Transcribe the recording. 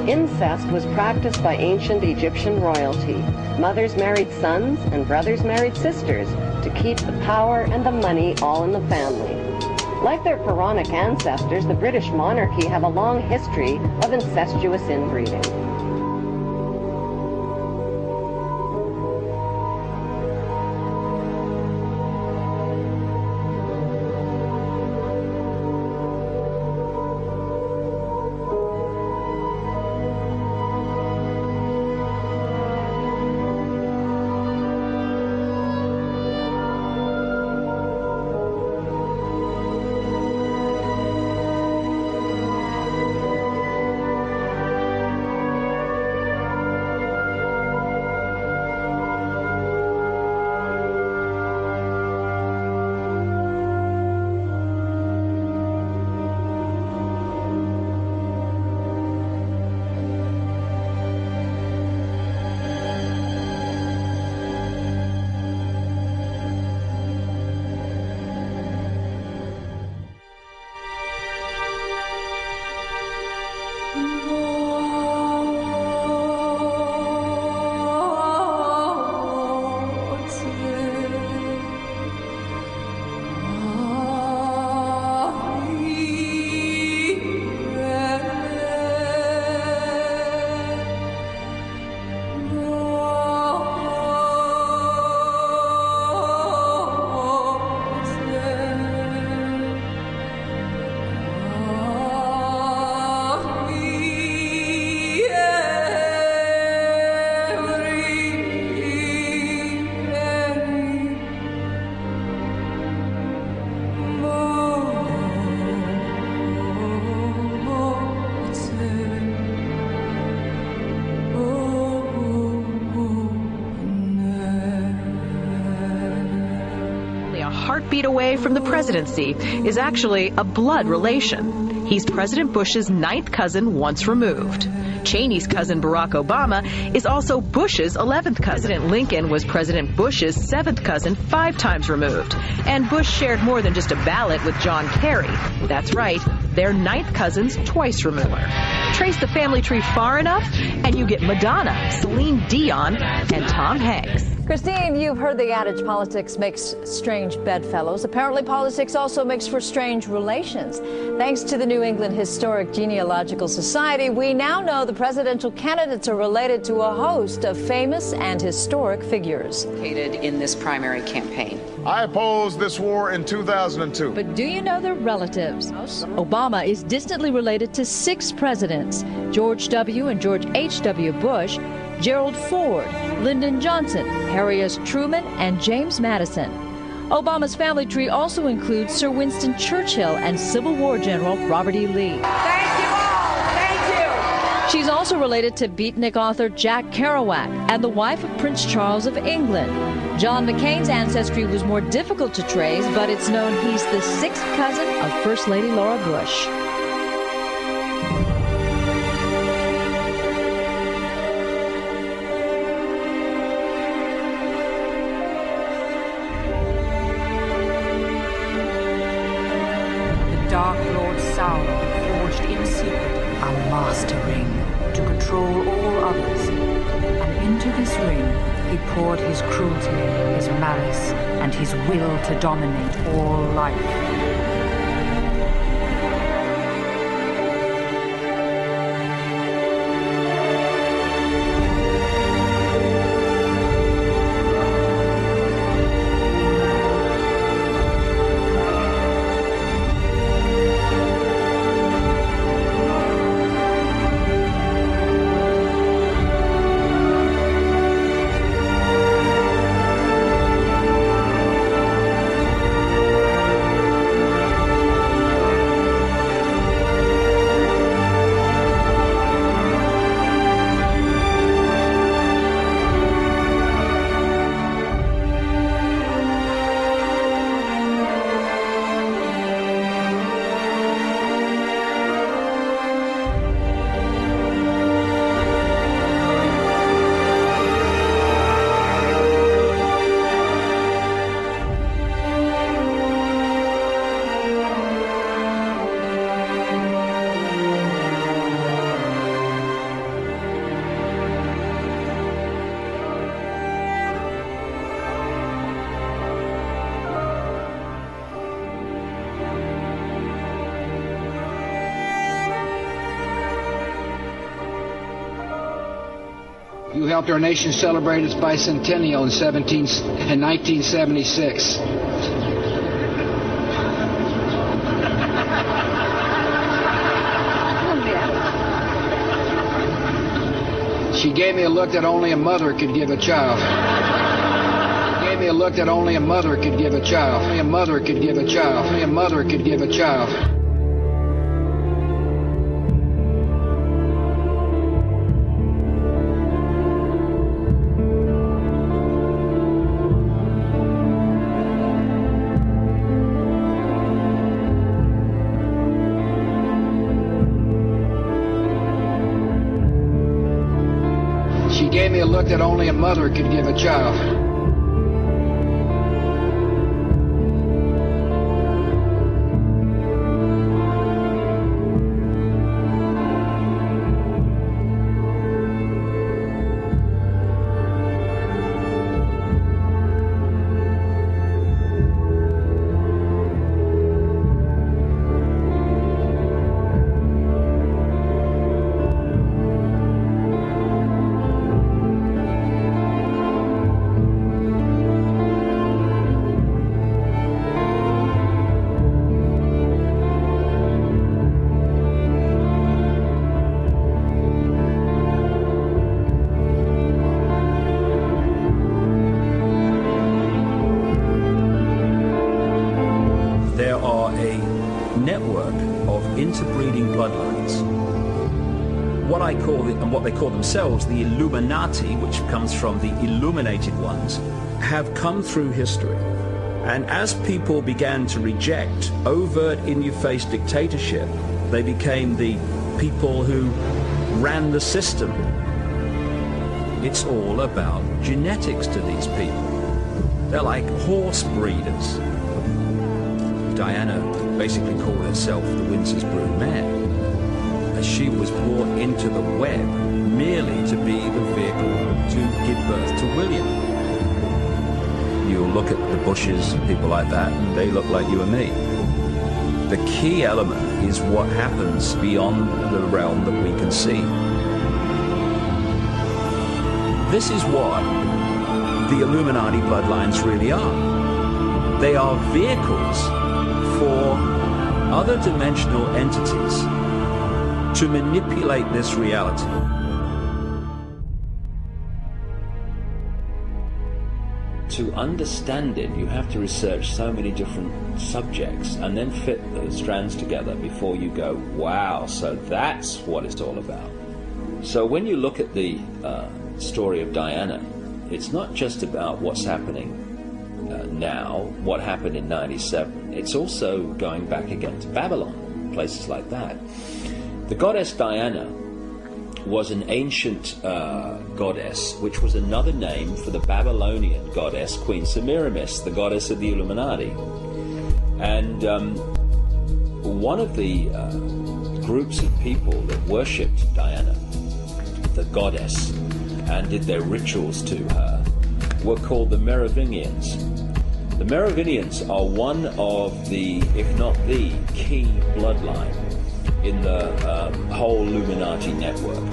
Incest was practiced by ancient Egyptian royalty. Mothers married sons and brothers married sisters to keep the power and the money all in the family. Like their Pharaonic ancestors, the British monarchy have a long history of incestuous inbreeding. Feet away from the presidency is actually a blood relation. He's President Bush's 9th cousin once removed. Cheney's cousin Barack Obama is also Bush's 11th cousin. President Lincoln was President Bush's 7th cousin 5 times removed. And Bush shared more than just a ballot with John Kerry. That's right, they're 9th cousins twice removed. Trace the family tree far enough and you get Madonna, Celine Dion, and Tom Hanks. Christine, you've heard the adage politics makes strange bedfellows. Apparently politics also makes for strange relations. Thanks to the New England Historic Genealogical Society, we now know the presidential candidates are related to a host of famous and historic figures. In this primary campaign. I opposed this war in 2002. But do you know their relatives? Obama is distantly related to 6 presidents: George W. and George H.W. Bush, Gerald Ford, Lyndon Johnson, Harry S. Truman, and James Madison. Obama's family tree also includes Sir Winston Churchill and Civil War General Robert E. Lee. Thank you all. Thank you. She's also related to beatnik author Jack Kerouac and the wife of Prince Charles of England. John McCain's ancestry was more difficult to trace, but it's known he's the 6th cousin of First Lady Laura Bush. Dark Lord Sauron forged in secret a master ring to control all others, and into this ring he poured his cruelty, his malice, and his will to dominate all life. You helped our nation celebrate its bicentennial in 1976. She gave me a look that only a mother could give a child. She gave me a look that only a mother could give a child. Only a mother could give a child. Only a mother could give a child. She gave me a look that only a mother could give a child. There are a network of interbreeding bloodlines. What I call it, and what they call themselves, the Illuminati, which comes from the illuminated ones, have come through history. And as people began to reject overt, in-your-face dictatorship, they became the people who ran the system. It's all about genetics to these people. They're like horse breeders. Diana basically called herself the Windsor's broodmare, as she was brought into the web merely to be the vehicle to give birth to William. You look at the Bushes, people like that, and they look like you and me. The key element is what happens beyond the realm that we can see. This is what the Illuminati bloodlines really are. They are vehicles for other dimensional entities to manipulate this reality. To understand it, you have to research so many different subjects and then fit the strands together before you go, wow, so that's what it's all about. So when you look at the story of Diana, it's not just about what's happening now, what happened in 97. It's also going back again to Babylon, places like that. The goddess Diana was an ancient goddess, which was another name for the Babylonian goddess Queen Semiramis, the goddess of the Illuminati. And one of the groups of people that worshipped Diana, the goddess, and did their rituals to her, were called the Merovingians. The Merovingians are one of the, if not the, key bloodline in the whole Illuminati network.